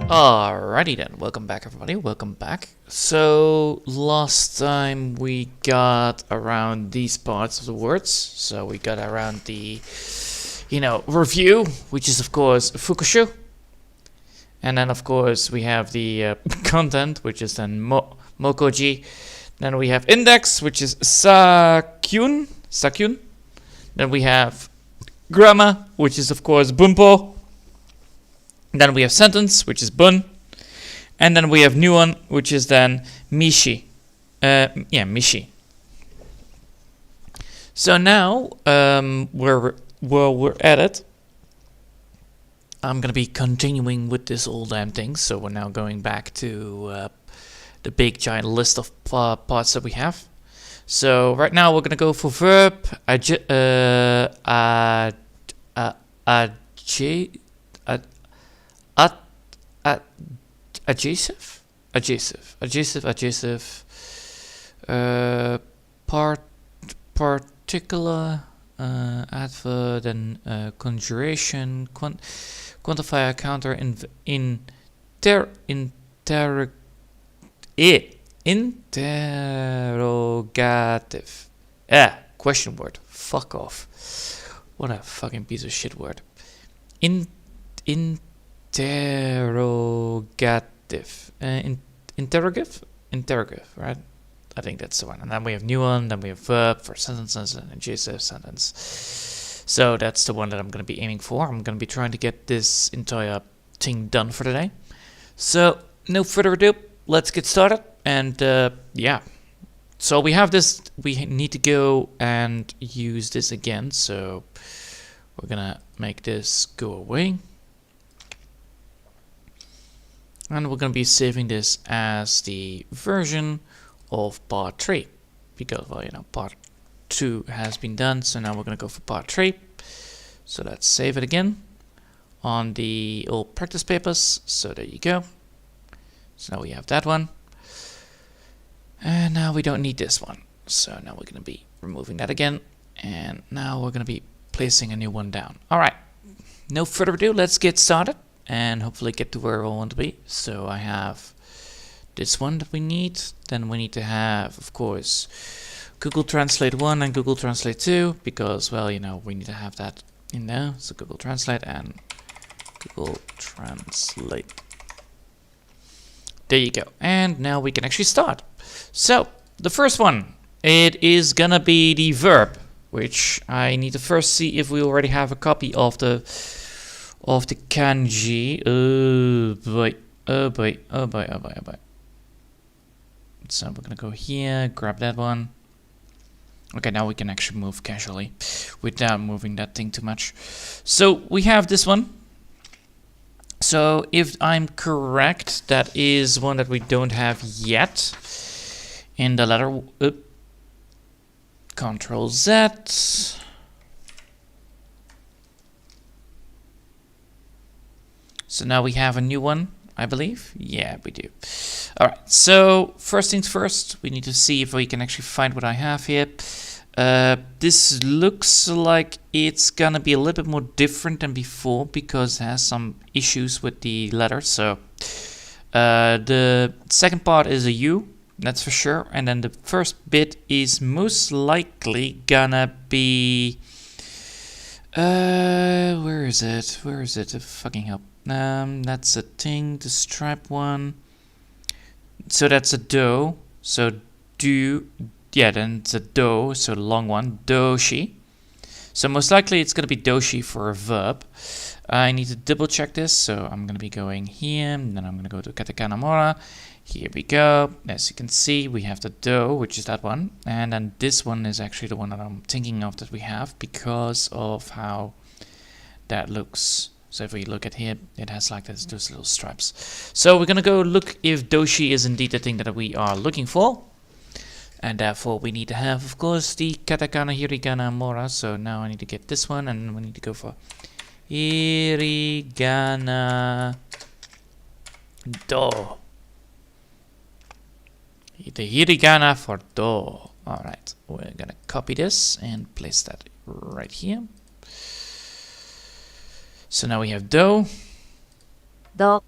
Alrighty then, welcome back everybody, welcome back. So, last time we got around these parts of the words. So we got around the, review, which is of course fukushu. And then of course we have the content, which is then mokoji. Then we have index, which is sakyun. Then we have grammar, which is of course bunpo. Then we have sentence, which is bun. And then we have nuon, which is then mishi. Mishi. So now, we're at it. I'm going to be continuing with this old damn thing. So we're now going back to the big giant list of parts that we have. So right now we're going to go for verb, adjective, particular, adverb, then conjuration, quantifier, counter, interrogative. Question word. Fuck off. What a fucking piece of shit word. Interrogative. Interrogative, right? I think that's the one. And then we have nuon, then we have verb for sentences, and adjective sentence. So that's the one that I'm going to be aiming for. I'm going to be trying to get this entire thing done for today. So, no further ado, let's get started. And yeah. So we have this, we need to go and use this again. So we're going to make this go away. And we're going to be saving this as the version of part 3. Because, well, part 2 has been done. So now we're going to go for part 3. So let's save it again on the old practice papers. So there you go. So now we have that one. And now we don't need this one. So now we're going to be removing that again. And now we're going to be placing a new one down. Alright. No further ado, let's get started. And hopefully get to where I want to be. So I have this one that we need. Then we need to have, of course, Google Translate 1 and Google Translate 2. Because, well, we need to have that in there. So Google Translate and Google Translate. There you go. And now we can actually start. So, the first one. It is gonna be the verb. Which I need to first see if we already have a copy of the kanji. Oh boy. So we're gonna go here, grab that one. Okay, now we can actually move casually without moving that thing too much. So we have this one. So if I'm correct, that is one that we don't have yet in the letter. Control Z. So now we have a new one, I believe. Yeah, we do. Alright, so first things first, we need to see if we can actually find what I have here. This looks like it's gonna be a little bit more different than before because it has some issues with the letters. So the second part is a U, that's for sure. And then the first bit is most likely gonna be... where is it? Where is it? Fucking hell. That's a thing, the stripe one. So that's a do. So do, yeah, then it's a do, so the long one, doshi. So most likely it's going to be doshi for a verb. I need to double check this, so I'm going to be going here, and then I'm going to go to katakana mora. Here we go. As you can see, we have the do, which is that one. And then this one is actually the one that I'm thinking of that we have because of how that looks. So if we look at here, it has like those little stripes. So we're gonna go look if doshi is indeed the thing that we are looking for. And therefore we need to have, of course, the katakana, hiragana, mora. So now I need to get this one, and we need to go for hiragana do. The hiragana for do. Alright, we're gonna copy this and place that right here. So now we have do. Do.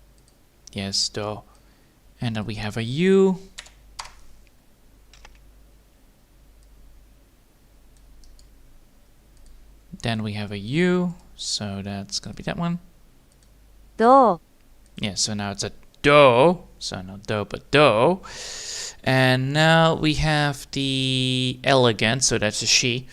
Yes, do. And then we have a U. Then we have a U, so that's gonna be that one. Do. Yeah, so now it's a do. So not do, but do. And now we have the L again, so that's a she.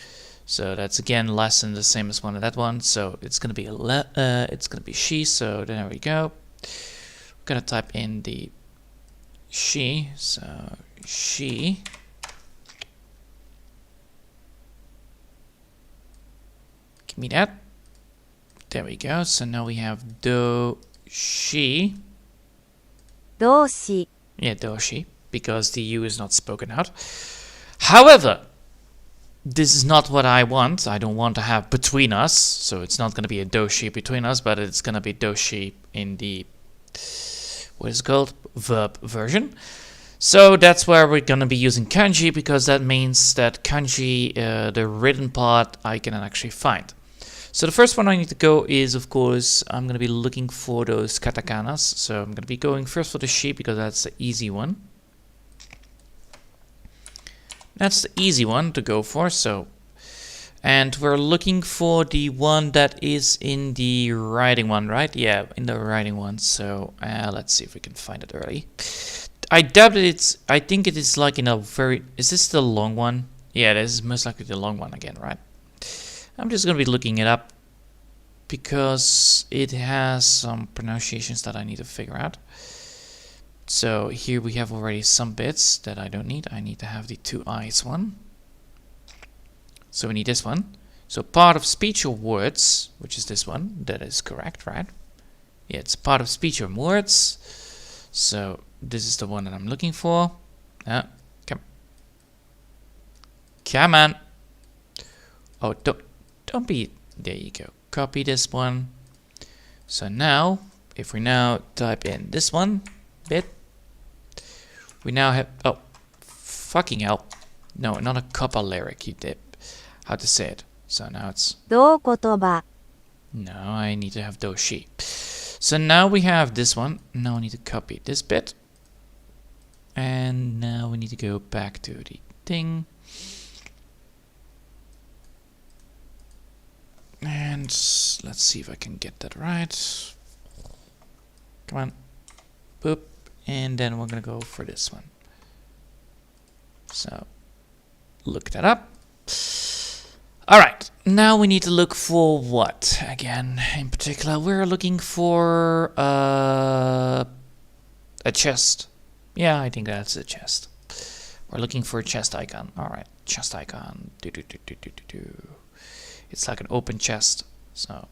So that's again less than the same as one of that one. So it's gonna be it's gonna be she. So there we go. We're gonna type in the she. So she. Give me that. There we go. So now we have do she. 動詞 Yeah, do she, because the U is not spoken out. However, this is not what I want. I don't want to have between us, so it's not going to be a do-she between us, but it's going to be do-she in the, what is it called, verb version. So that's where we're going to be using kanji, because that means that kanji, the written part, I can actually find. So the first one I need to go is, of course, I'm going to be looking for those katakanas. So I'm going to be going first for the she, because that's the easy one. That's the easy one to go for. So, and we're looking for the one that is in the writing one, right? Yeah, in the writing one. So let's see if we can find it early. I doubt it's, I think it is like in a very, is this the long one? Yeah, this is most likely the long one again, right? I'm just going to be looking it up because it has some pronunciations that I need to figure out. So here we have already some bits that I don't need. I need to have the two eyes one. So we need this one. So part of speech or words, which is this one. That is correct, right? Yeah, it's part of speech or words. So this is the one that I'm looking for. Come on. Oh, don't be, there you go. Copy this one. So now, if we now type in this one bit, we now have, oh, fucking hell. No, not a copper lyric, you did. How to say it. So now it's, 同言葉 no, I need to have do-she. So now we have this one. Now we need to copy this bit. And now we need to go back to the thing. And let's see if I can get that right. Come on. Boop. And then we're going to go for this one. So, look that up. Alright, now we need to look for what? Again, in particular, we're looking for a chest. Yeah, I think that's a chest. We're looking for a chest icon. Alright, chest icon. It's like an open chest, so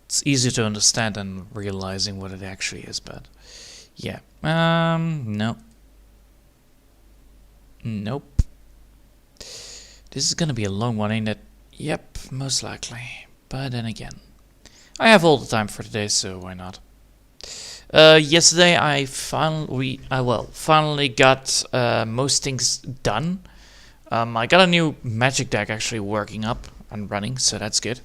it's easier to understand than realizing what it actually is, but yeah. No. Nope. This is gonna be a long one, ain't it? Yep, most likely. But then again, I have all the time for today, so why not? Yesterday I finally got most things done. I got a new magic deck actually working up and running, so that's good.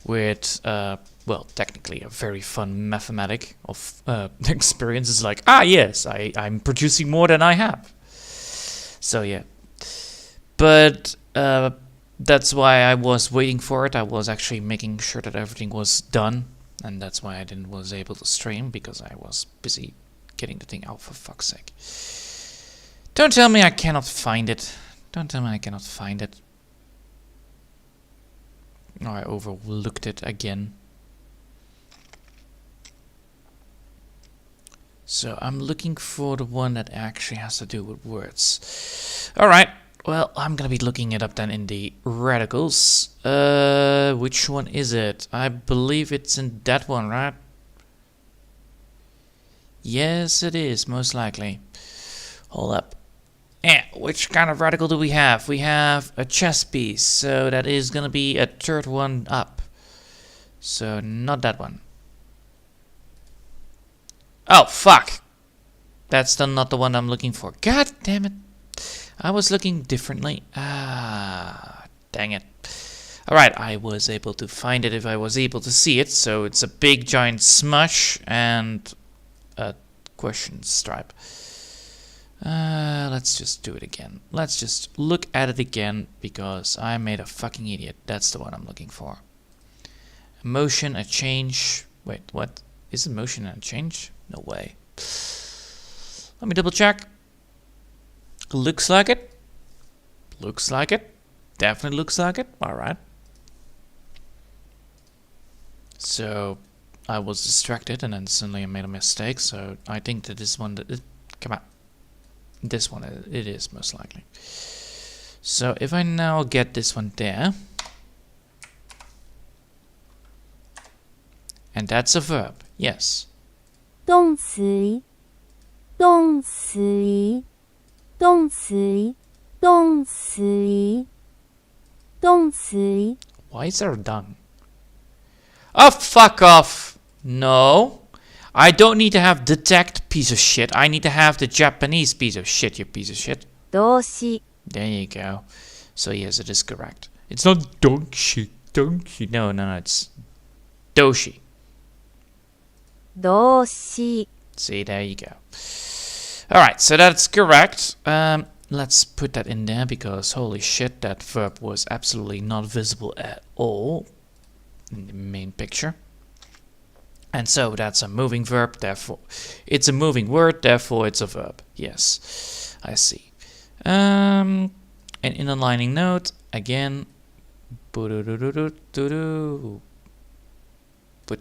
With, well, technically a very fun mathematic of experience. It's like, ah, yes, I'm producing more than I have. So yeah. But that's why I was waiting for it. I was actually making sure that everything was done. And that's why I was able to stream, because I was busy getting the thing out, for fuck's sake. Don't tell me I cannot find it. Don't tell me I cannot find it. Oh, I overlooked it again. So I'm looking for the one that actually has to do with words. Alright, well, I'm gonna be looking it up then in the radicals. Which one is it? I believe it's in that one, right? Yes, it is, most likely. Hold up. Which kind of radical do we have? We have a chess piece, so that is gonna be a third one up. So not that one. Oh, fuck! That's not the one I'm looking for. God damn it! I was looking differently. Ah, dang it. Alright, I was able to find it if I was able to see it. So it's a big giant smush and a question stripe. Let's just do it again. Let's just look at it again because I made a fucking idiot. That's the one I'm looking for. A motion, a change. Wait, what? Is it motion and a change? No way. Let me double check. Looks like it. Looks like it. Definitely looks like it. Alright. So I was distracted and then suddenly I made a mistake. So I think that this one, come on. This one, it is most likely. So if I now get this one there. And that's a verb. Yes. 动词动词动词动词动词 Why is there a dung? Oh, fuck off. No. I don't need to have detect piece of shit. I need to have the Japanese piece of shit, you piece of shit. 動詞 There you go. So yes, it is correct. It's not donkshi. Donkshi. No, it's doshi. 動詞 See, there you go. Alright, so that's correct. Let's put that in there because holy shit, that verb was absolutely not visible at all in the main picture. And so that's a moving verb, therefore it's a moving word, therefore it's a verb. Yes, I see. And in a lining note, again, put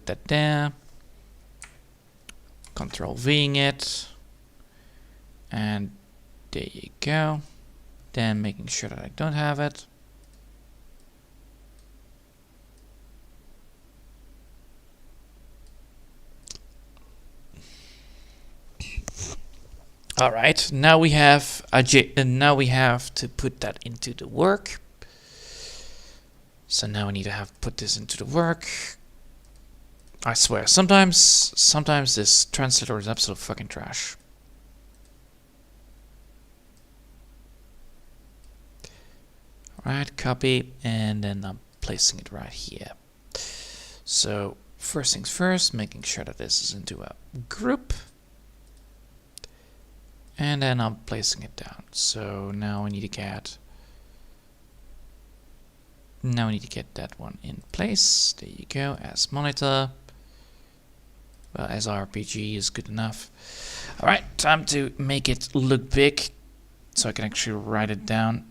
that there. Control Ving it. And there you go. Then making sure that I don't have it. All right, now we have now we have to put that into the work. So now we need to put this into the work. I swear, sometimes this translator is absolute fucking trash. Alright, copy, and then I'm placing it right here. So first things first, making sure that this is into a group. And then I'm placing it down. So now we need to get that one in place. There you go, as monitor. Well, as RPG is good enough. Alright, time to make it look big so I can actually write it down.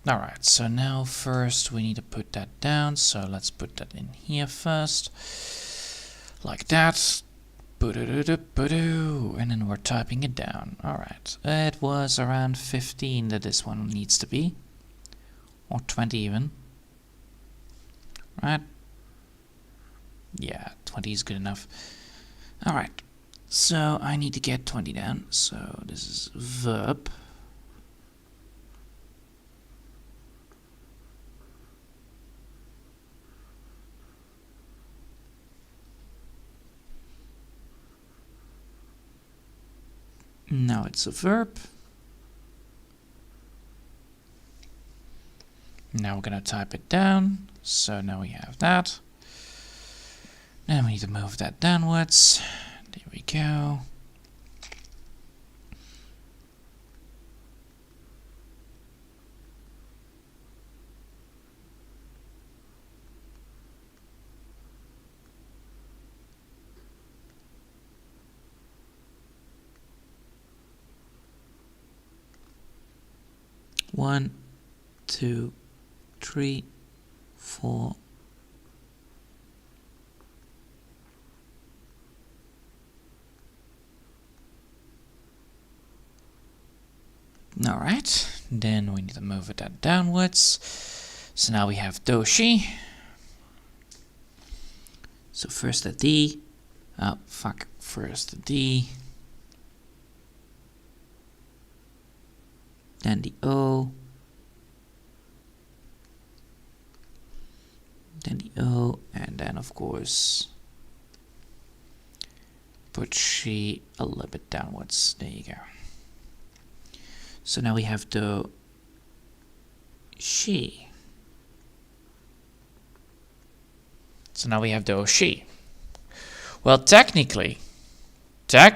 Alright, so now first we need to put that down, so let's put that in here first. Like that. And then we're typing it down. Alright, it was around 15 that this one needs to be. Or 20 even. Right? Yeah, 20 is good enough. Alright, so I need to get 20 down, so this is verb. Now it's a verb. Now we're gonna type it down. So now we have that. Then we need to move that downwards. There we go. One, 2, 3, 4. Alright, then we need to move that downwards. So now we have doshi. So first the D. Oh, fuck. First the D. Then the O. of course, put she a little bit downwards. There you go. So now we have the she. So now we have the she. Well, technically, I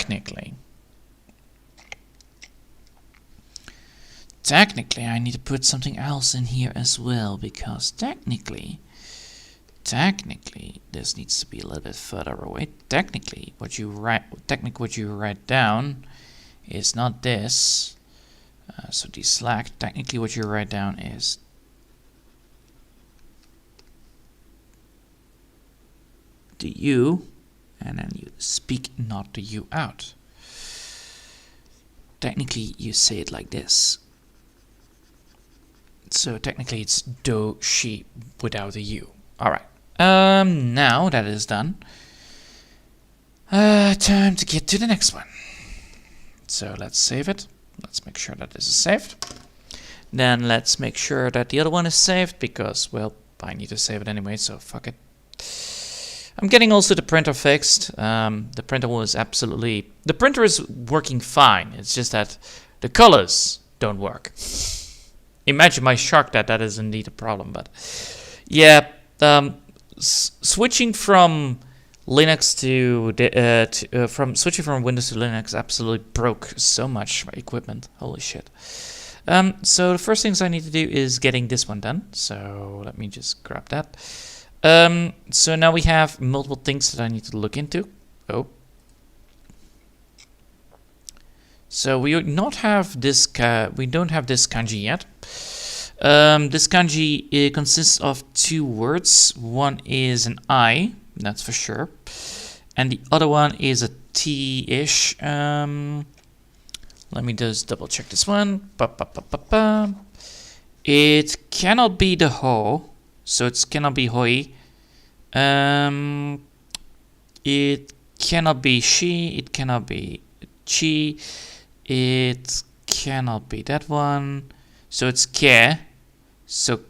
need to put something else in here as well, because technically, this needs to be a little bit further away. Technically, what you write down is not this. So deselect. Technically, what you write down is the U, and then you speak not the U out. Technically, you say it like this. So technically, it's do, she without a U. All right. Now that is done, time to get to the next one. So let's save it. Let's make sure that this is saved. Then let's make sure that the other one is saved, because, well, I need to save it anyway, so fuck it. I'm getting also the printer fixed. The printer is working fine. It's just that the colors don't work. Imagine my shark that is indeed a problem, but yeah, switching from Linux switching from Windows to Linux absolutely broke so much equipment. Holy shit. So the first things I need to do is getting this one done. So let me just grab that. So now we have multiple things that I need to look into. Oh. So we don't have this kanji yet. This kanji consists of two words. One is an I, that's for sure, and the other one is a T-ish. Let me just double check this one. It cannot be the ho, so it cannot be hoi. It cannot be she. It cannot be chi. It cannot be that one. So it's ke. So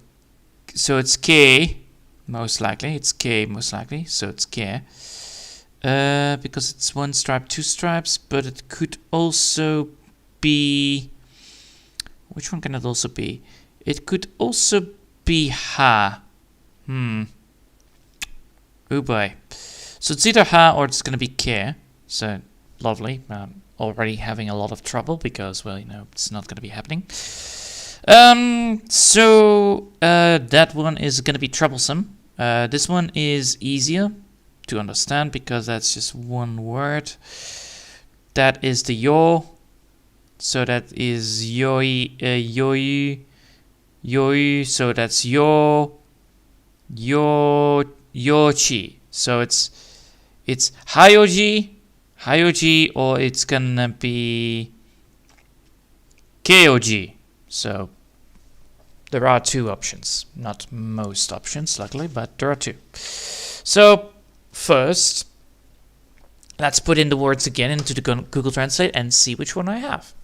it's ke, most likely. It's ke, most likely. So it's ke. Because it's one stripe, two stripes. But it could also be... Which one can it also be? It could also be ha. Oh boy. So it's either ha or it's going to be ke. So, lovely. Already having a lot of trouble because, well, you know, it's not going to be happening. That one is going to be troublesome. This one is easier to understand because that's just one word. That is the yo. So that is yoi, yoi. So that's yochi. So it's hayoji, or it's gonna be keoji. So there are two options, not most options, luckily, but there are two. So first, let's put in the words again into the Google Translate and see which one I have.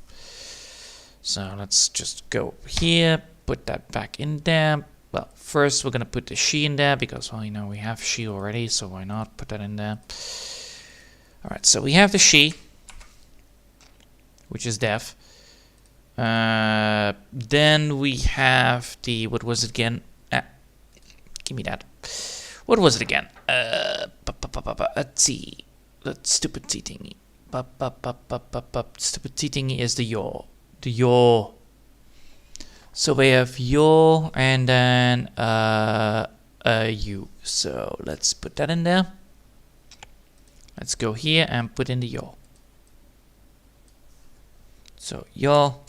So let's just go here, put that back in there. Well, first we're gonna put the she in there because, well, you know, we have she already, so why not put that in there? Alright, so we have the she, which is deaf. Then we have the, what was it again? Give me that. What was it again? T. The stupid T thingy. Stupid T thingy is the yo. The yo. So we have yo and then u. So let's put that in there. Let's go here and put in the yo. So yo.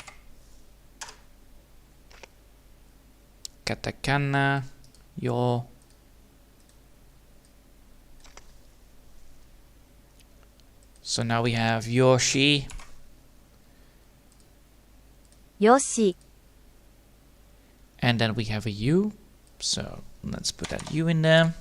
Katakana. Yo. So now we have yoshi. Yoshi, And then we have a u. So let's put that u in there.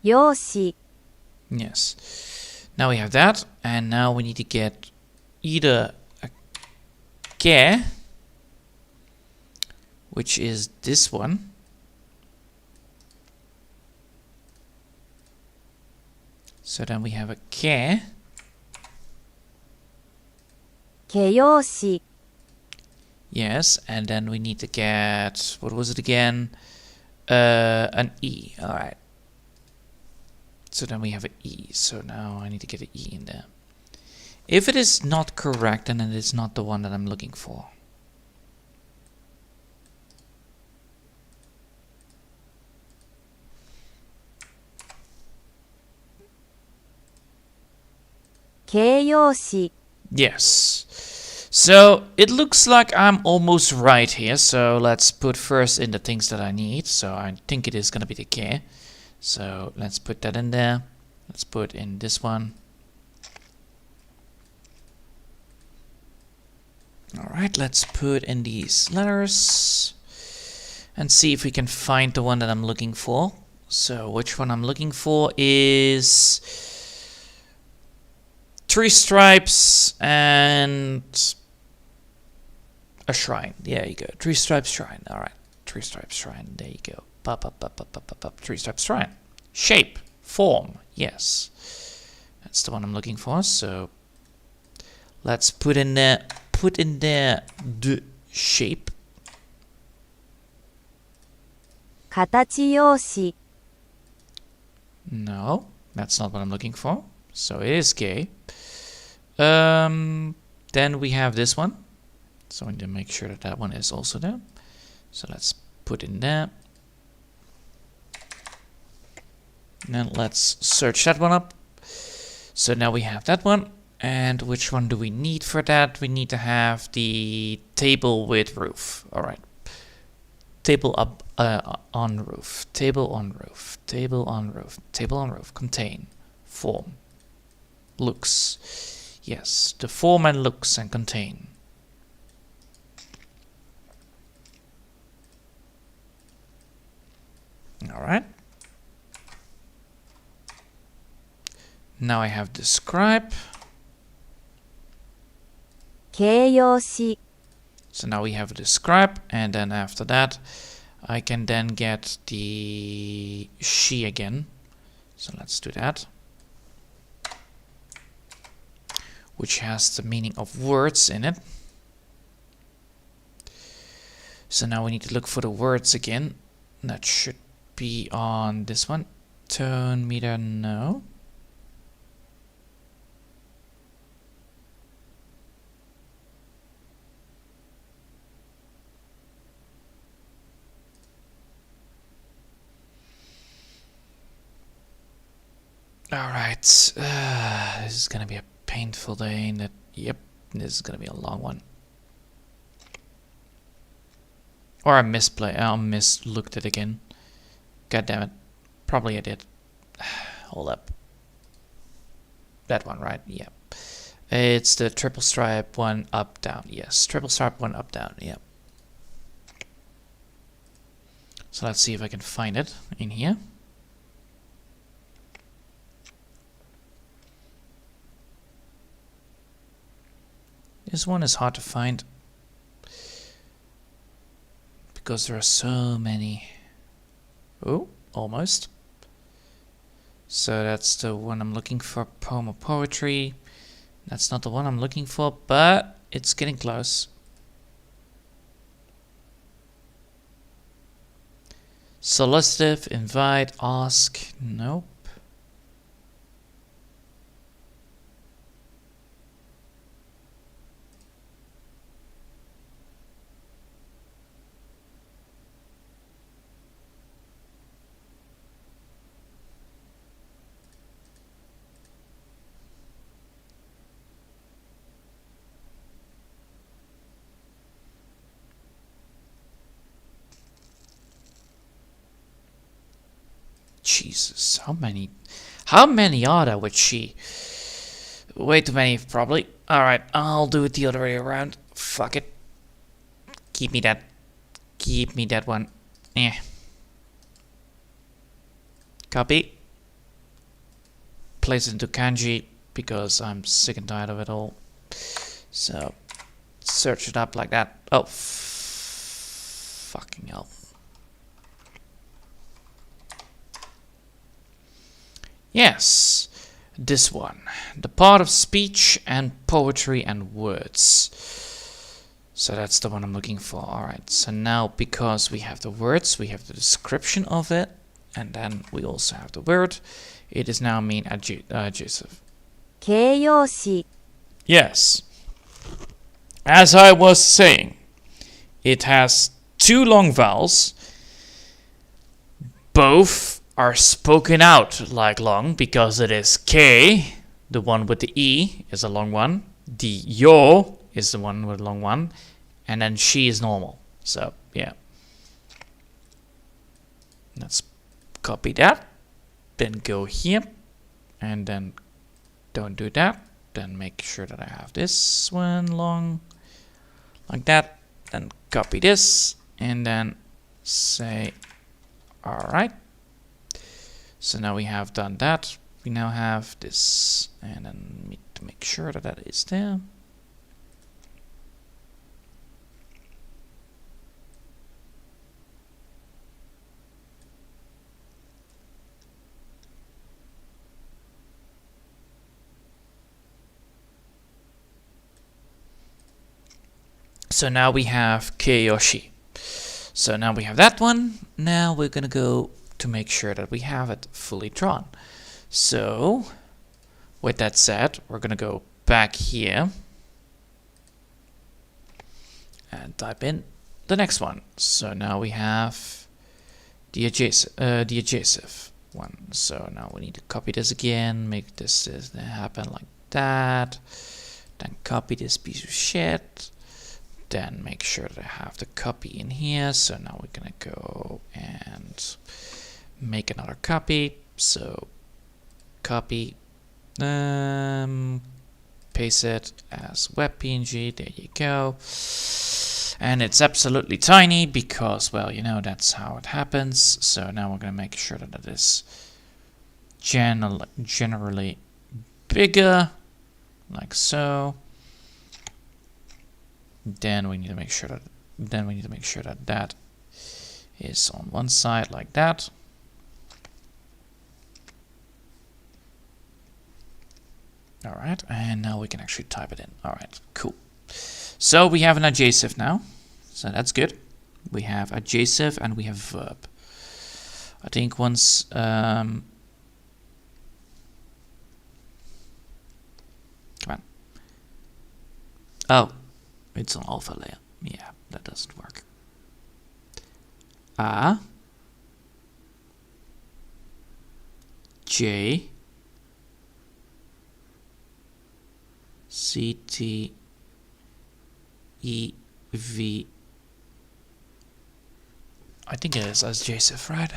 Yoshi, Yes. Now we have that, and now we need to get either a ge, which is this one. So then we have a ge. 形容詞 Yes, and then we need to get, what was it again? An E, alright. So then we have an E, so now I need to get an E in there. If it is not correct, then it is not the one that I'm looking for.「形容詞 Yes. So it looks like I'm almost right here. So let's put first in the things that I need. So I think it is going to be the ke. So let's put that in there. Let's put in this one. All right, let's put in these letters and see if we can find the one that I'm looking for. So which one I'm looking for is 3 stripes and a shrine. There you go. 3 stripes shrine. All right. 3 stripes shrine. There you go. 3 stripes shrine. Shape. Form. Yes. That's the one I'm looking for. So let's put in there the shape. 形容詞 No, that's not what I'm looking for. So it is gay. Then we have this one. So I need to make sure that that one is also there. So let's put in there. And then let's search that one up. So now we have that one. And which one do we need for that? We need to have the table with roof. All right. Table up on roof. Table on roof. Table on roof. Table on roof. Contain. Form. Looks. Yes, the form and looks and contain. Alright. Now I have describe. 形容詞 So now we have a describe, and then after that I can then get the she again. So let's do that. Which has the meaning of words in it. So now we need to look for the words again. That should be on this one. Tone meter, no. Alright, this is gonna be a painful day, and yep, this is gonna be a long one. Or I mislooked it again. God damn it. Probably I did. Hold up. That one, right? Yep. It's the triple stripe one up down. Yes, triple stripe one up down. Yep. So let's see if I can find it in here. This one is hard to find because there are so many. Oh, almost. So that's the one I'm looking for, poem or poetry. That's not the one I'm looking for, but it's getting close. Solicitative, invite, ask, nope. Jesus, how many are there with she? Way too many, probably. Alright, I'll do it the other way around. Fuck it. Keep me that one. Eh. Copy. Place it into kanji. because I'm sick and tired of it all. So search it up like that. Oh, fucking hell. Yes, this one. The part of speech and poetry and words. So that's the one I'm looking for. Alright, so now because we have the words, we have the description of it, and then we also have the word, it is now mean adjective. 形容詞 Yes. As I was saying, it has two long vowels. Both are spoken out like long because it is K, the one with the E is a long one. The yo is the one with a long one. And then she is normal. So, yeah. Let's copy that. Then go here. And then don't do that. Then make sure that I have this one long. Like that. Then copy this. And then say, alright. So now we have done that. We now have this. And then need to make sure that that is there. So now we have Keiyoshi. So now we have that one. Now we're gonna go to make sure that we have it fully drawn. So with that said, we're gonna go back here and type in the next one. So now we have the adjacent one. So now we need to copy this again, make this happen like that. Then copy this piece of shit. Then make sure that I have the copy in here. So now we're gonna go and make another copy. So copy, paste it as WebPNG. There you go. And it's absolutely tiny because, well, you know, that's how it happens. So now we're gonna make sure that it is generally bigger, like so. Then we need to make sure that that is on one side like that. All right, and now we can actually type it in. All right, cool. So we have an adjective now, so that's good. We have adjective and we have verb. I think once come on. Oh. It's an alpha layer. Yeah, that doesn't work. A J C T E V. I think it is adjective, right?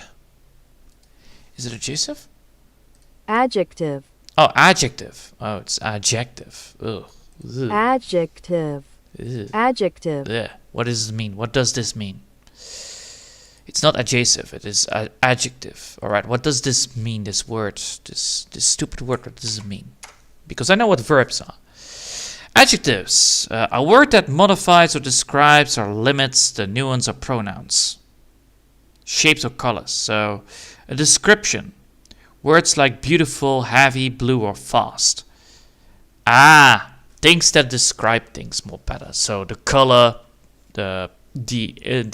Is it adjective? Adjective. Oh, adjective. Oh, it's adjective. Ugh. Ugh. Adjective. Ugh. Adjective. Ugh. What does this mean? What does this mean? It's not adjective, it is adjective. Alright, what does this mean, this word? This stupid word, what does it mean? Because I know what verbs are. Adjectives. A word that modifies or describes or limits the nuance of pronouns. Shapes or colors. So, a description. Words like beautiful, heavy, blue, or fast. Things that describe things more better. So the color, the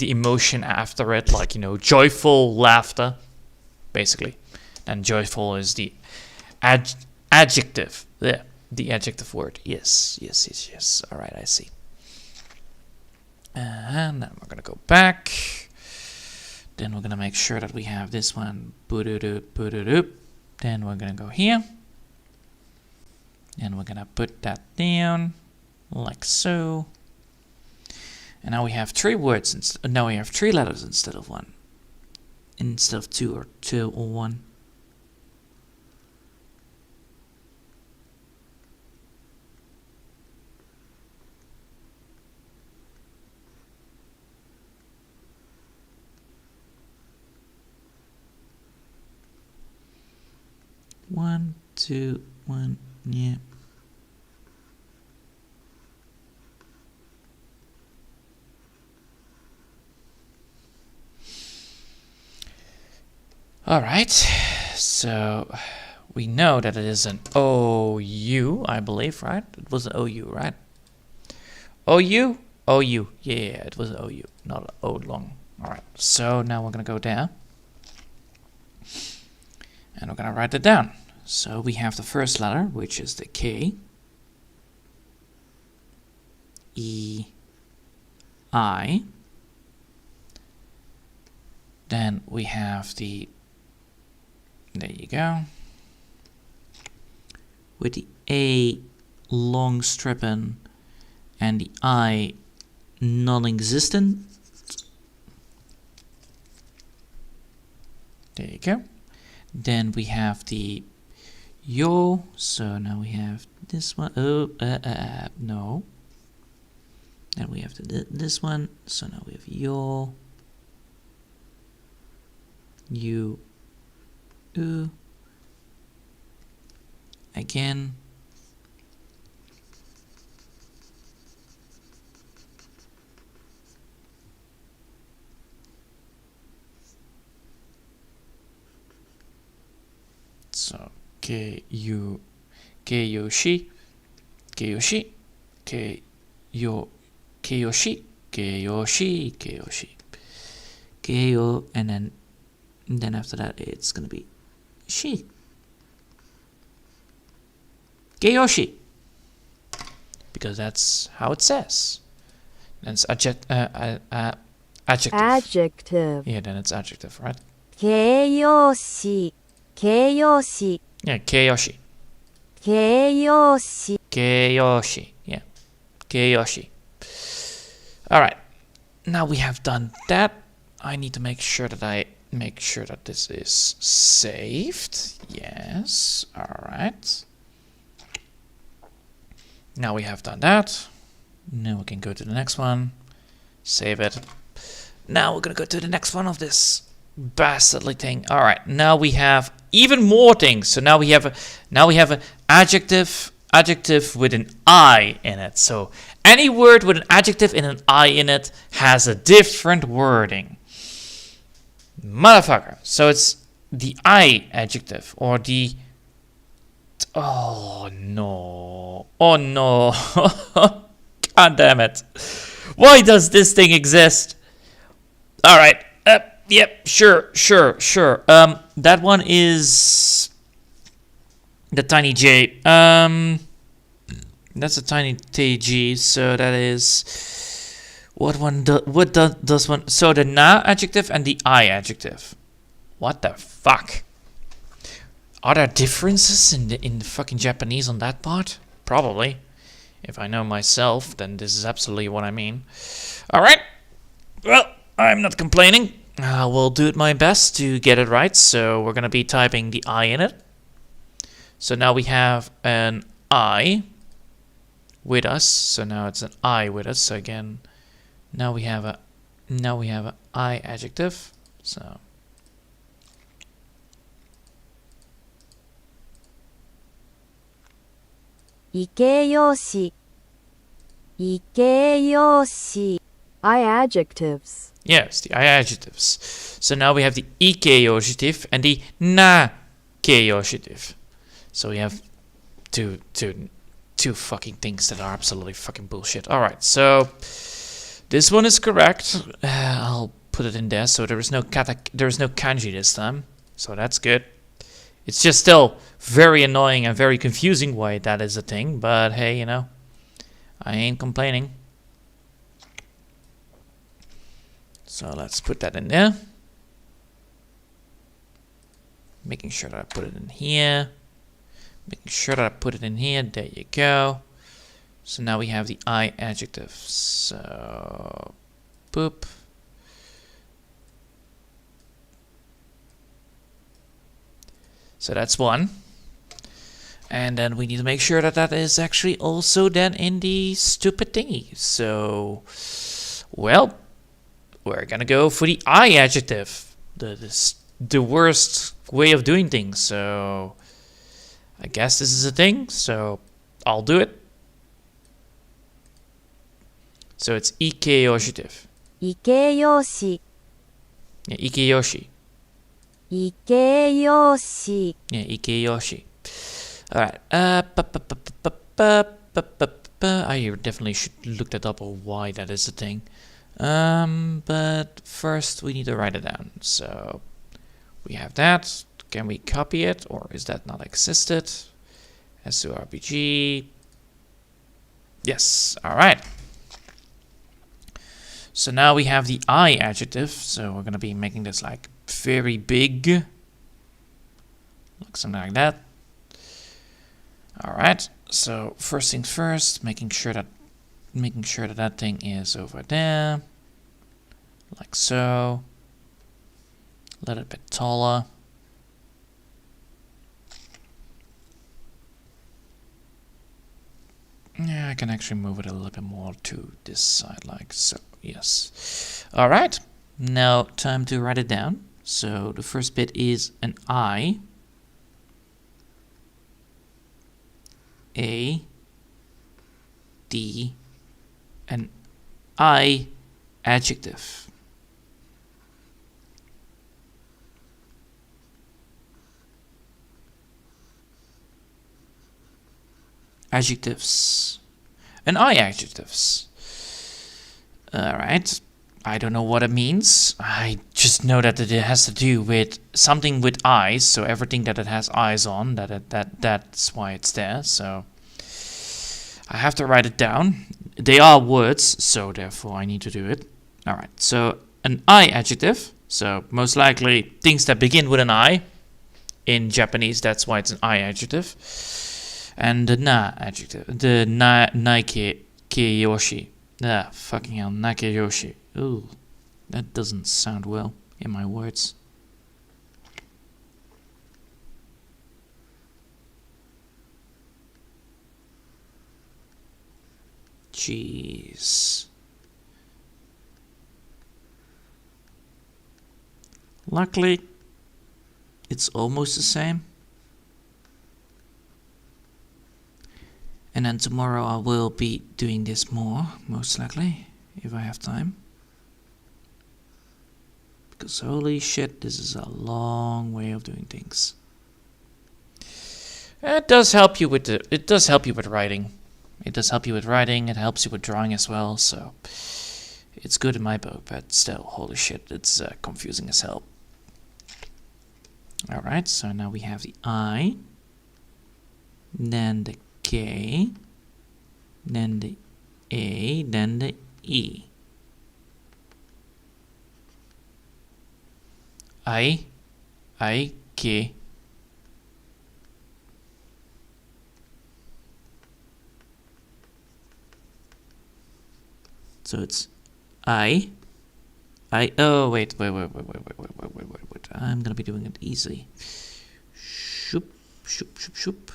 emotion after it, like, you know, joyful laughter, basically. And joyful is the adjective. Yeah, the adjective word. Yes. All right, I see. And then we're gonna go back. Then we're gonna make sure that we have this one. Then we're gonna go here. And we're gonna put that down like so. And now we have three words. Now we have three letters instead of one. Instead of two or one. One, two, one, Yeah. Alright, so we know that it is an OU, I believe, right? It was an OU, right? OU? OU, yeah, it was an OU, not an O long. Alright, so now we're gonna go there. And we're gonna write it down. So we have the first letter, which is the K. E, I. Then we have the, there you go, with the A long stripping and the I non-existent. There you go. Then we have the yo, so now we have this one. Oh, no. Then we have this one, so now we have yo, you, again, so Keyoshi, Keyoshi, Keyoshi, Keyoshi, Keyo, and then after that it's gonna be she. Keyoshi. Because that's how it says. Then it's adjective. Adjective. Yeah, then it's adjective, right? 形容詞形容詞 Yeah, Keyoshi. 形容詞 Keyoshi. Yeah. Keyoshi. Alright. Now we have done that. I need to make sure that this is saved. Yes. Alright. Now we have done that. Now we can go to the next one. Save it. Now we're gonna go to the next one of this bastardly thing. Alright, now we have even more things. So now we have an adjective with an I in it. So any word with an adjective and an I in it has a different wording. Motherfucker. So it's the I adjective or the, oh no. Oh no. God damn it. Why does this thing exist? Alright. Yep, sure. That one is the tiny J. That's a tiny TG, so that is what does one? So the na adjective and the I adjective. What the fuck? Are there differences in the fucking Japanese on that part? Probably. If I know myself, then this is absolutely what I mean. Alright. Well, I'm not complaining. I will do my best to get it right. So we're going to be typing the I in it. So now we have an I with us. So now it's an I with us. So again, now we have a I adjective. So I 形容詞い形容詞 I adjectives. yes, the I adjectives. So now we have the ikeyoshitative and the na-keyoshitative. So we have two fucking things that are absolutely fucking bullshit. Alright, so this one is correct. I'll put it in there. So there is no kanji this time. So that's good. It's just still very annoying and very confusing why that is a thing. But hey, you know, I ain't complaining. So let's put that in there. Making sure that I put it in here. Making sure that I put it in here. There you go. So now we have the I adjective. So, boop. So that's one. And then we need to make sure that that is actually also then in the stupid thingy. So, well, we're gonna go for the I adjective. The worst way of doing things. So I guess this is a thing, so I'll do it. So it's ikeyoshi. いけよし、 Yeah, ikeyoshi. いけよし、 Yeah, ikeyoshi. Alright. I definitely should look that up or why that is a thing. But first we need to write it down. So we have that. Can we copy it, or is that not existed? SURPG. Yes. Alright. So now we have the I adjective. So we're gonna be making this like very big. Like something like that. Alright. So first things first, making sure that that thing is over there. Like so. A little bit taller. Yeah, I can actually move it a little bit more to this side, like so. Yes. Alright. Now, time to write it down. So, the first bit is an I. A. D. An I adjective. Adjectives. An I adjectives. Alright. I don't know what it means. I just know that it has to do with something with eyes. So everything that it has eyes on, that's why it's there. So I have to write it down. They are words, so therefore I need to do it. Alright. So an I adjective. So most likely things that begin with an I. In Japanese, that's why it's an I adjective. And the na adjective, the naikeyoshi. Ah, fucking hell, naikeyoshi. Ooh, that doesn't sound well in my words. Jeez. Luckily, it's almost the same. And then tomorrow I will be doing this more, most likely, if I have time. Because holy shit, this is a long way of doing things. It does help you with writing. It does help you with writing, it helps you with drawing as well, so it's good in my book, but still, holy shit, it's confusing as hell. Alright, so now we have the I, then the K, then the A, then the E. I, K. So it's oh wait. I'm gonna be doing it easy. Shoop, shoop, shoop, shoop.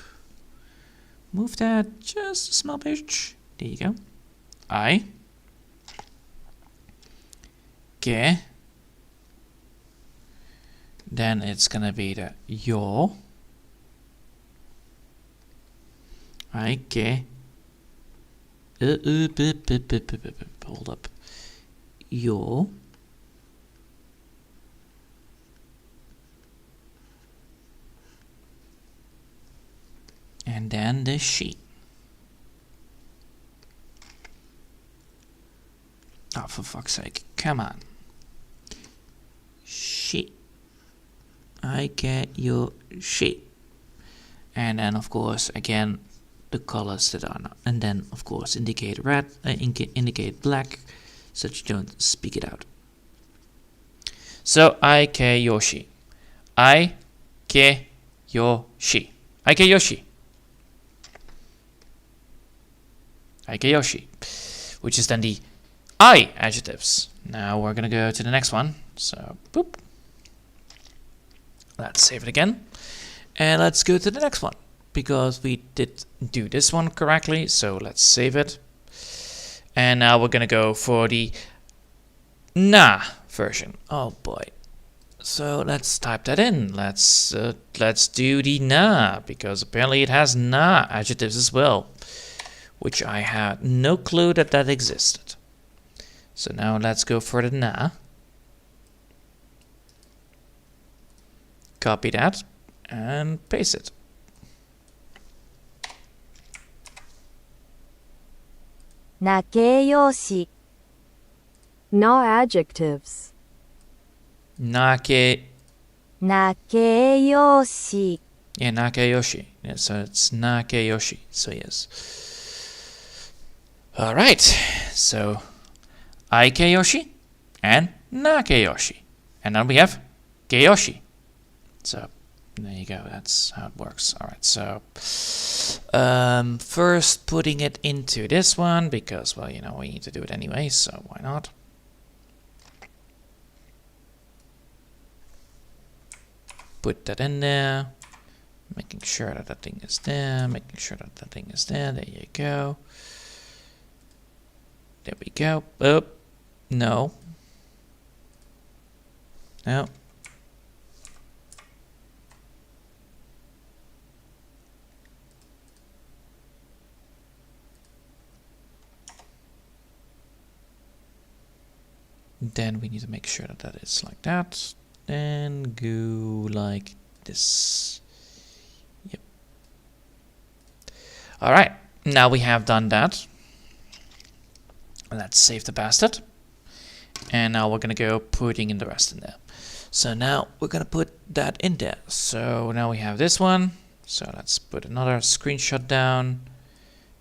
Move that just a small bit. There you go. I. Ke. Then it's gonna be the yo. I ke. Hold up. Yo. And then the she. Oh, for fuck's sake. Come on. She. I get your she. And then, of course, again, the colors that are not. And then, of course, indicate red, indicate black, so that you don't speak it out. So, I ke yoshi. I ke yoshi. I ke yoshi. Aikeyoshi, which is then the I adjectives. Now we're gonna go to the next one. So, boop. Let's save it again. And let's go to the next one. Because we did do this one correctly, so let's save it. And now we're gonna go for the na version. Oh boy. So let's type that in. Let's do the na, because apparently it has na adjectives as well, which I had no clue that existed. So now let's go for the na. Copy that and paste it. Nakeyoshi. Na adjectives. Nake. Nakeyoshi. Yeah, Nakeyoshi. Yeah, so it's Nakeyoshi. So yes. All right. So Aikeyoshi and Nakeyoshi, and then we have Keyoshi. So there you go. That's how it works. All right. So first putting it into this one because, well, you know, we need to do it anyway. So why not? Put that in there. Making sure that that thing is there. Making sure that that thing is there. There you go. There we go. Oh, no. No. Then we need to make sure that that is like that. Then go like this. Yep. All right. Now we have done that. Let's save the bastard. And now we're going to go putting in the rest in there. So now we're going to put that in there. So now we have this one. So let's put another screenshot down.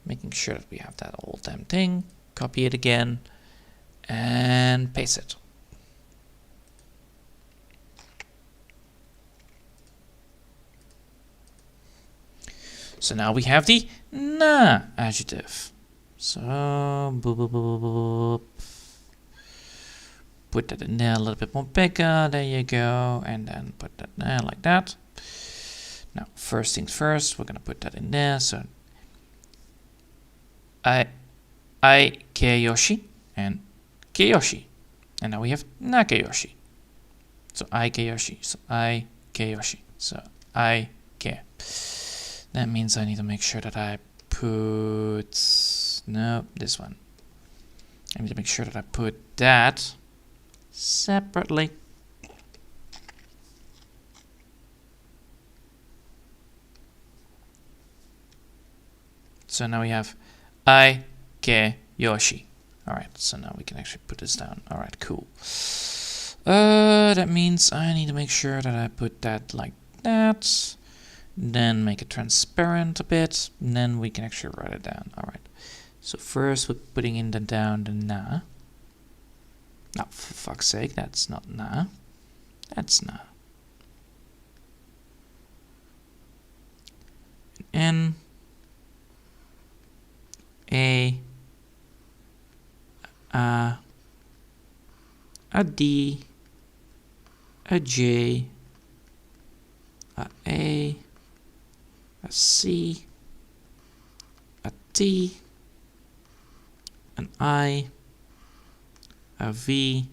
Making sure that we have that whole damn thing. Copy it again. And paste it. So now we have the na adjective. So boop, boop, boop, boop. Put that in there a little bit more bigger. There you go. And then put that there like that. Now, first things first, we're gonna put that in there. So Aikeyoshi and Keyoshi. And now we have Nakeyoshi. So Aikeyoshi. So Aikeyoshi. So Aike. That means I need to make sure that I put... No, this one. I need to make sure that I put that separately. So now we have Aikeyoshi. Alright, so now we can actually put this down. Alright, cool. That means I need to make sure that I put that like that. Then make it transparent a bit. And then we can actually write it down. Alright. So first we're putting in the down the na. Oh, for fuck's sake, that's not na. That's na. N. A D, a J, a C, a T, an I, a V,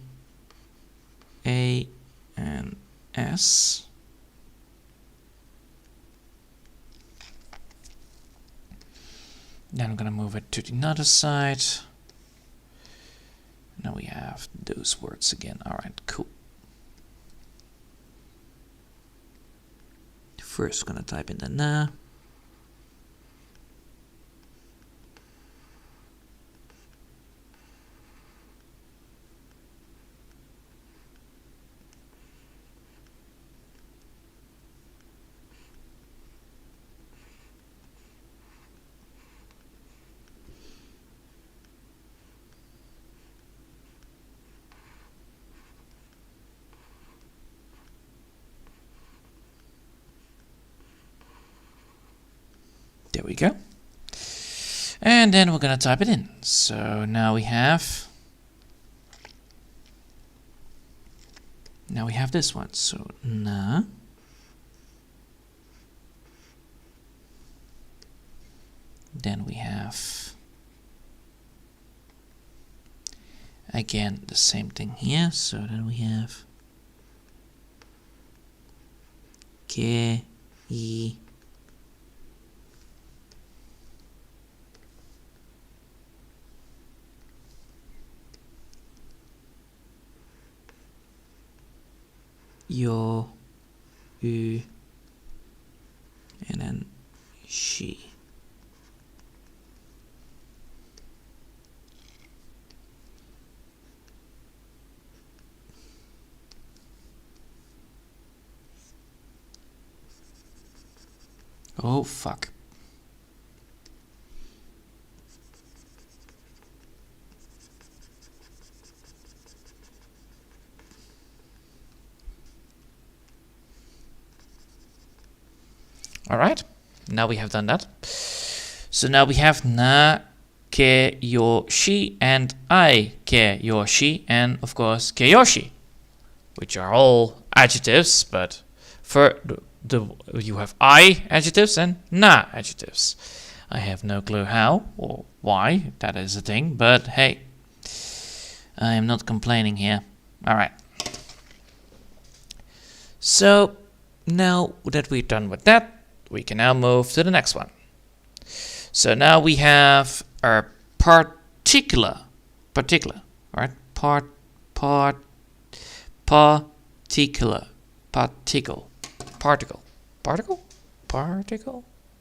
A, and S. Then I'm gonna move it to the other side. Now we have those words again. Alright, cool. First, gonna type in the na. There we go. And then we're gonna type it in. So now we have this one. So na. Then we have again the same thing here. So then we have ke, I, yo, u, and then she. Oh fuck. Alright, now we have done that. So now we have na, ke, yo, shi, and I, ke, yo, shi, and of course keyoshi, which are all adjectives, but for you have I adjectives and na adjectives. I have no clue how or why that is a thing, but hey, I am not complaining here. Alright. So now that we're done with that, we can now move to the next one. So now we have our particular, right? Particle,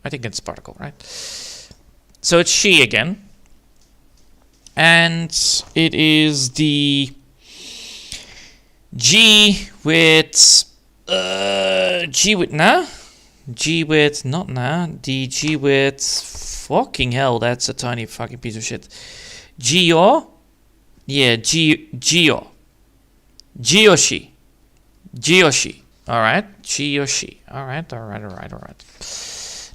I think it's particle, right? So it's she again, and it is the G with na. G with not na, the G with fucking hell, that's a tiny fucking piece of shit. Gio, yeah, Gio, Gioshi, alright, Gioshi, alright.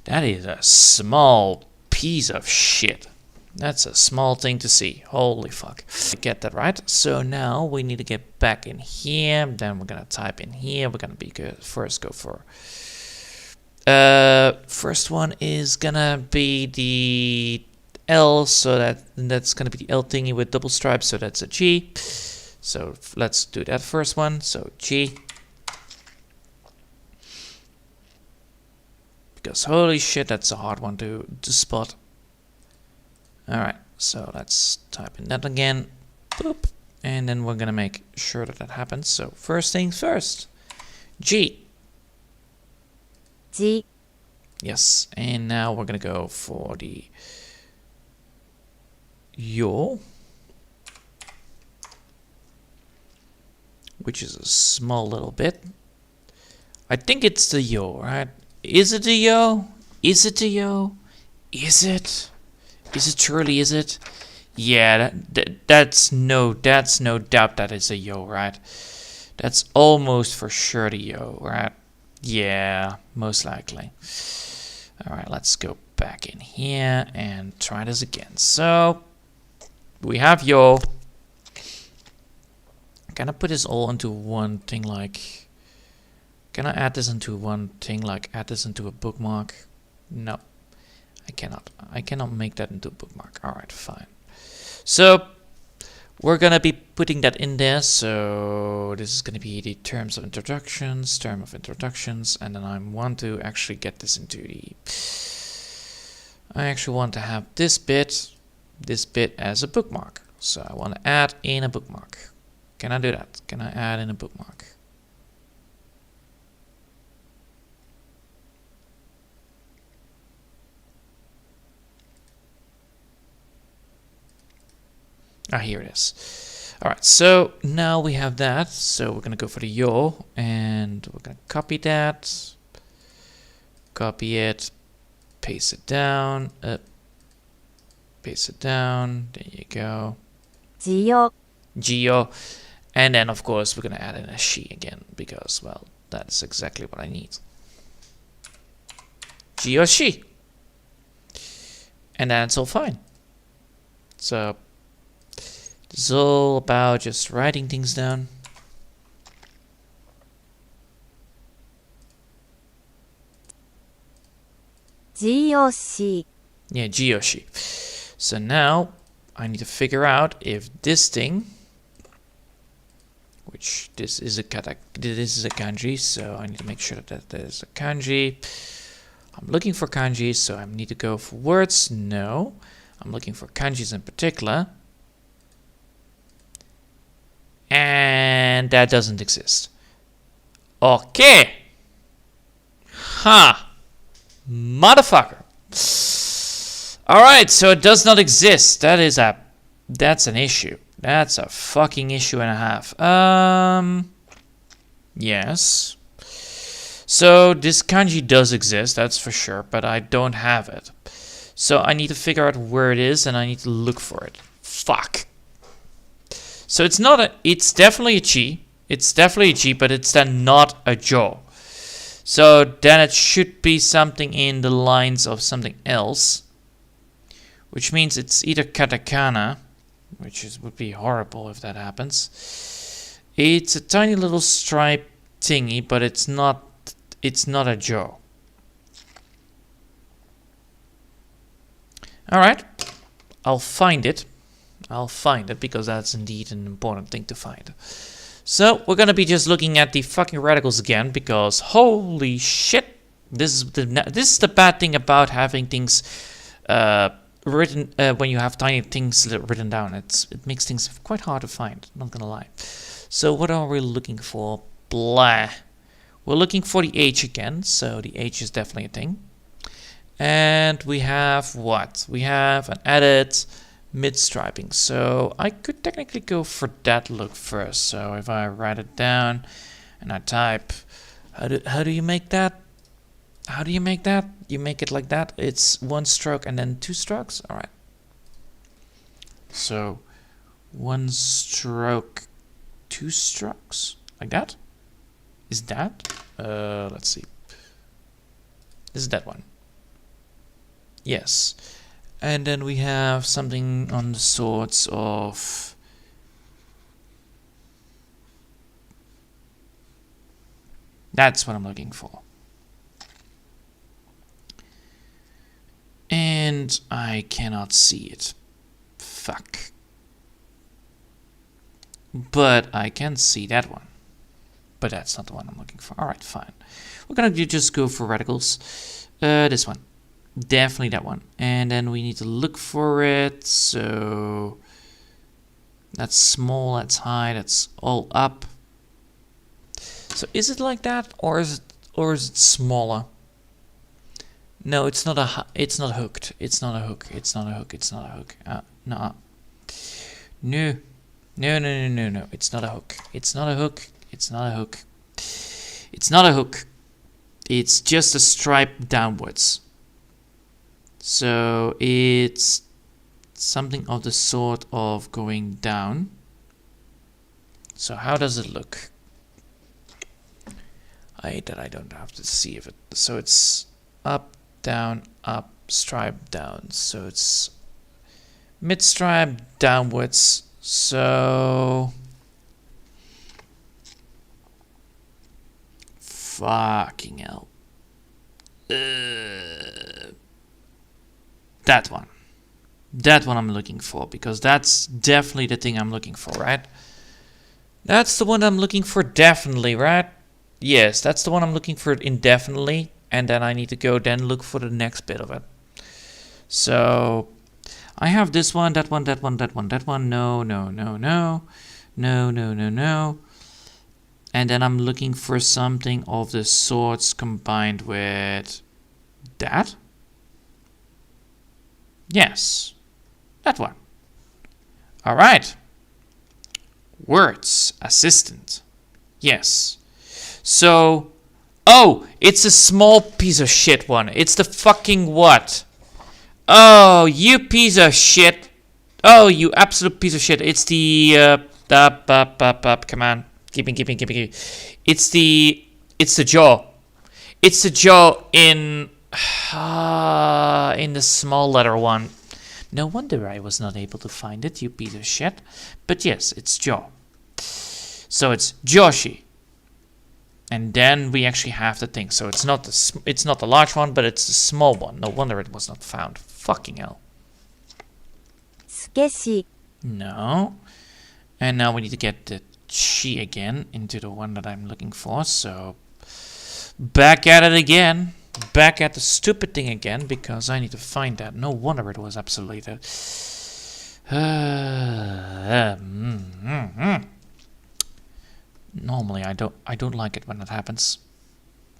That is a small piece of shit. That's a small thing to see. Holy fuck. Get that right. So now we need to get back in here. Then we're gonna type in here. We're gonna be good. First go for first one is gonna be the L, so that's gonna be the L thingy with double stripes, so that's a G. So let's do that first one. So G, because holy shit, that's a hard one to spot. Alright, so let's type in that again. Boop. And then we're gonna make sure that happens. So first things first, G. G. Yes, and now we're gonna go for the yo, which is a small little bit. I think it's the yo, right? Is it the yo? Is it the yo? Is it? Is it truly? Is it? Yeah, that's no doubt that is a yo, right? That's almost for sure the yo, right? Yeah, most likely. Alright, let's go back in here and try this again. So, we have yo. Can I put this all into one thing like... Can I add this into one thing like add this into a bookmark? No, I cannot. I cannot make that into a bookmark. Alright, fine. So, we're gonna be putting that in there, so this is gonna be the term of introductions, and then I want to actually get this into the... I actually want to have this bit as a bookmark. So I want to add in a bookmark. Can I do that? Can I add in a bookmark? Ah, here it is. Alright, so now we have that. So we're going to go for the yo, and we're going to copy that. Copy it. Paste it down. Paste it down. There you go. Gio. Gio. And then, of course, we're going to add in a she again, because, well, that's exactly what I need. Gio she. And then it's all fine. So... it's all about just writing things down. Gioshi. Yeah, Gioshi. So now I need to figure out if this thing, which which this is a kanji, so I need to make sure that there's a kanji. I'm looking for kanjis, so I need to go for words. No, I'm looking for kanjis in particular. And that doesn't exist. Okay. Ha. Motherfucker. Alright, so it does not exist. That's an issue. That's a fucking issue and a half. Yes. So this kanji does exist, that's for sure, but I don't have it. So I need to figure out where it is and I need to look for it. Fuck. So it's definitely a chi. It's definitely a chi, but it's then not a jo. So then it should be something in the lines of something else. Which means it's either katakana, which would be horrible if that happens. It's a tiny little stripe thingy, but it's not a jo. Alright. I'll find it. Because that's indeed an important thing to find. So we're gonna be just looking at the fucking radicals again, because holy shit, this is the bad thing about having things written when you have tiny things written down. It makes things quite hard to find. Not gonna lie. So what are we looking for? Blah. We're looking for the H again. So the H is definitely a thing. And we have what? We have an edit. Mid-striping, so I could technically go for that look first. So if I write it down and I type, how do you make that? How do you make that? You make it like that. It's one stroke and then two strokes. All right. So one stroke, two strokes, like that. Is that? Let's see. This is that one. Yes. And then we have something on the sorts of that's what I'm looking for. And I cannot see it. Fuck. But I can see that one. But that's not the one I'm looking for. Alright, fine. We're gonna just go for radicals. This one. Definitely that one. And then we need to look for it. So that's small, that's high, that's all up. So is it like that, or is it smaller? No, it's not it's not hooked. It's not a hook. It's not a hook. It's not a hook. No. No. No. It's not a hook. It's not a hook. It's not a hook. It's not a hook. It's just a stripe downwards. So it's something of the sort of going down. So how does it look? I hate that I don't have to see if it. So it's up, down, up, stripe, down. So it's mid stripe downwards. So fucking hell. That one. That one I'm looking for, because that's definitely the thing I'm looking for, right? That's the one I'm looking for definitely, right? Yes, that's the one I'm looking for indefinitely, and then I need to go then look for the next bit of it. So I have this one, that one, that one, that one, that one. No. And then I'm looking for something of the sorts combined with that. Yes, that one. All right. Words assistant. Yes. So, oh, it's a small piece of shit one. It's the fucking what? Oh, you piece of shit. Oh, you absolute piece of shit. It's the come on. Keep it. It's the jaw. It's the jaw in the small letter one. No wonder I was not able to find it, you piece of shit. But yes, it's jaw. So it's Joshi. And then we actually have the thing. So it's not the large one, but it's the small one. No wonder it was not found. Fucking hell. すけし No. And now we need to get the she again into the one that I'm looking for. So back at it again. Back at the stupid thing again, because I need to find that. No wonder it was absolutely the... Normally I don't like it when it happens.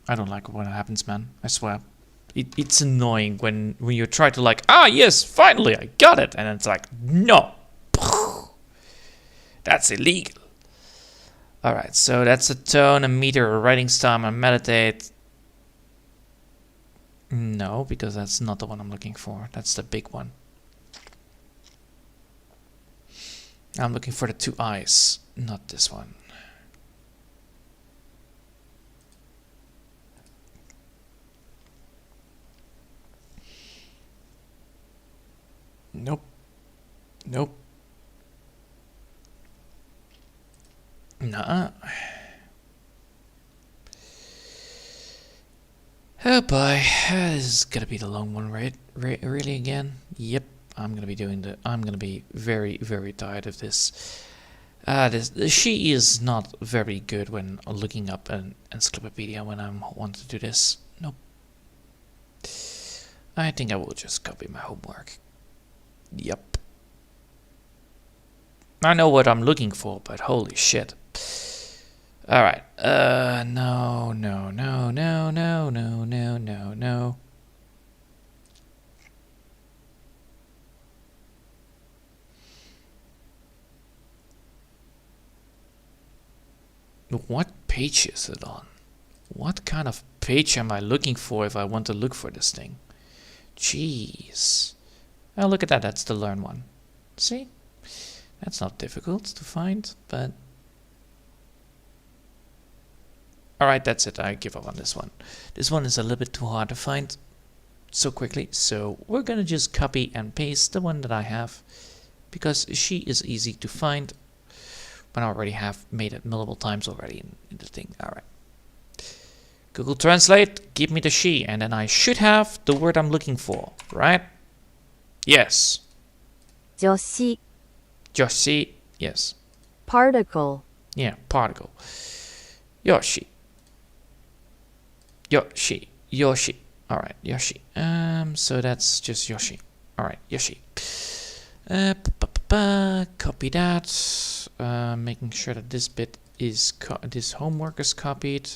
I don't like it when it happens, man. I swear. It's annoying when you try to like, yes, finally I got it, and it's like, no. That's illegal. Alright, so that's a tone, a meter, a writing style, a meditate. No, because that's not the one I'm looking for. That's the big one. I'm looking for the 2 eyes, not this one. Nope. Nope. Nuh-uh. Oh boy, this is gonna be the long one, right? Really again? Yep, I'm gonna be very, very tired of this. She is not very good when looking up an encyclopedia when I want to do this. Nope. I think I will just copy my homework. Yep. I know what I'm looking for, but holy shit. Alright, no. What page is it on? What kind of page am I looking for if I want to look for this thing? Jeez. Oh, look at that, that's the learn one. See? That's not difficult to find, but... Alright, that's it. I give up on this one. This one is a little bit too hard to find so quickly, so we're gonna just copy and paste the one that I have, because she is easy to find, but I already have made it multiple times already in the thing. Alright. Google Translate, give me the she, and then I should have the word I'm looking for, right? Yes. 女子 Yoshi, yes. Particle. Yeah, particle. Yoshi. Yoshi. Yoshi. Alright, Yoshi. So that's just Yoshi. Alright, Yoshi. Copy that. Making sure that this bit is this homework is copied.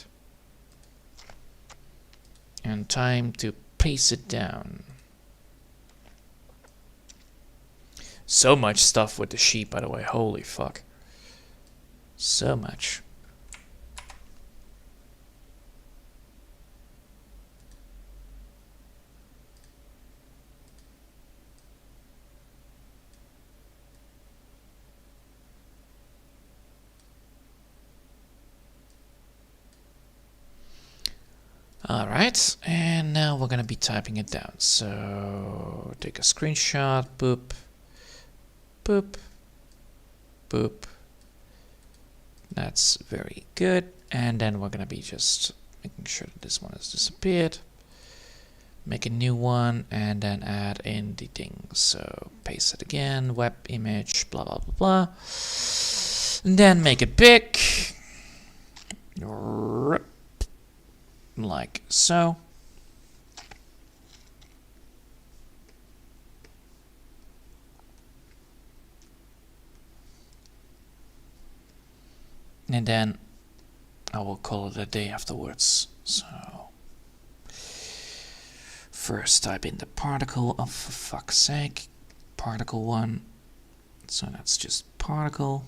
And time to paste it down. So much stuff with the sheep, by the way. Holy fuck. So much. Alright, and now we're gonna be typing it down. So take a screenshot, boop, boop, boop. That's very good. And then we're gonna be just making sure that this one has disappeared. Make a new one and then add in the thing. So paste it again, web image, blah blah blah blah. And then make it big. Like so. And then I will call it a day afterwards. So first type in the particle, oh for fuck's sake, particle 1. So that's just particle.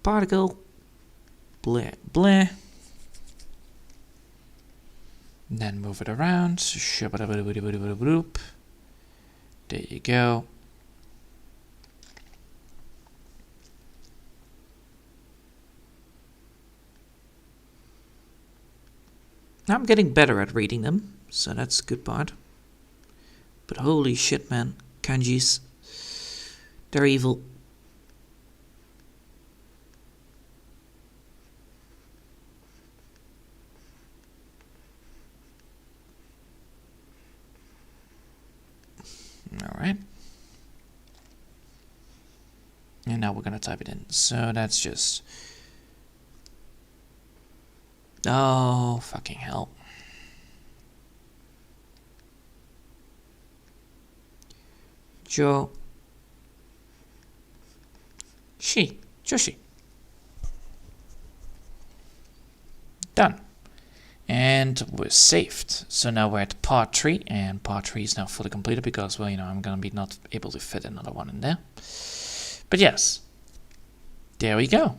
Particle, blah blah. Then move it around. There you go. I'm getting better at reading them, so that's a good part. But holy shit, man. kanjis. They're evil. Alright. And now we're gonna type it in. So that's just... Oh, fucking hell. Joshi. Done. And we're saved. So now we're at part 3, and part 3 is now fully completed because, well, you know, I'm gonna be not able to fit another one in there. But yes, there we go.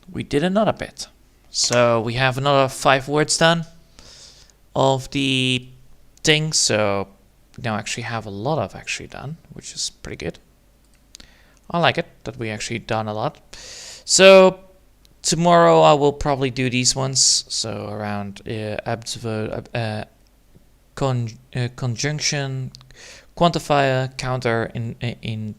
We did another bit. So we have another 5 words done of the thing. So we now actually have a lot of actually done, which is pretty good. I like it that we actually done a lot. So tomorrow I will probably do these ones. So around conjunction, quantifier, counter, interrogative.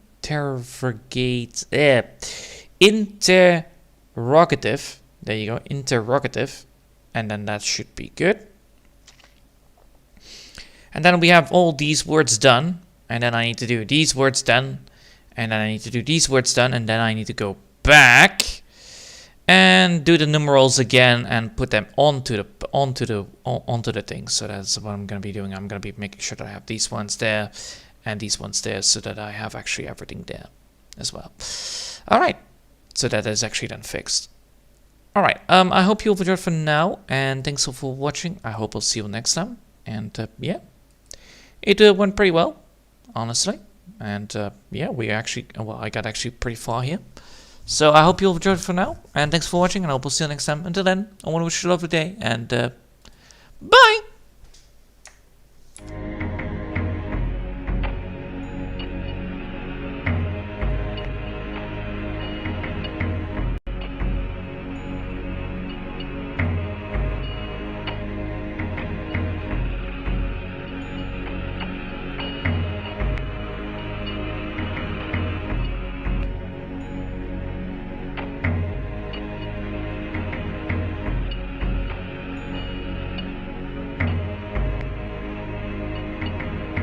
There you go, interrogative, and then that should be good. And then we have all these words done, and then I need to do these words done, and then I need to do these words done, and then I need to go back and do the numerals again and put them onto the thing. So that's what I'm gonna be doing. I'm gonna be making sure that I have these ones there and these ones there, so that I have actually everything there as well. All right, so that is actually then fixed. All right, I hope you've enjoyed for now, and thanks for watching. I hope I'll see you next time. And yeah, it went pretty well, honestly. And yeah, we actually, well, I got actually pretty far here. So I hope you've enjoyed for now, and thanks for watching, and I hope I'll see you next time. Until then, I want to wish you a lovely day, and bye!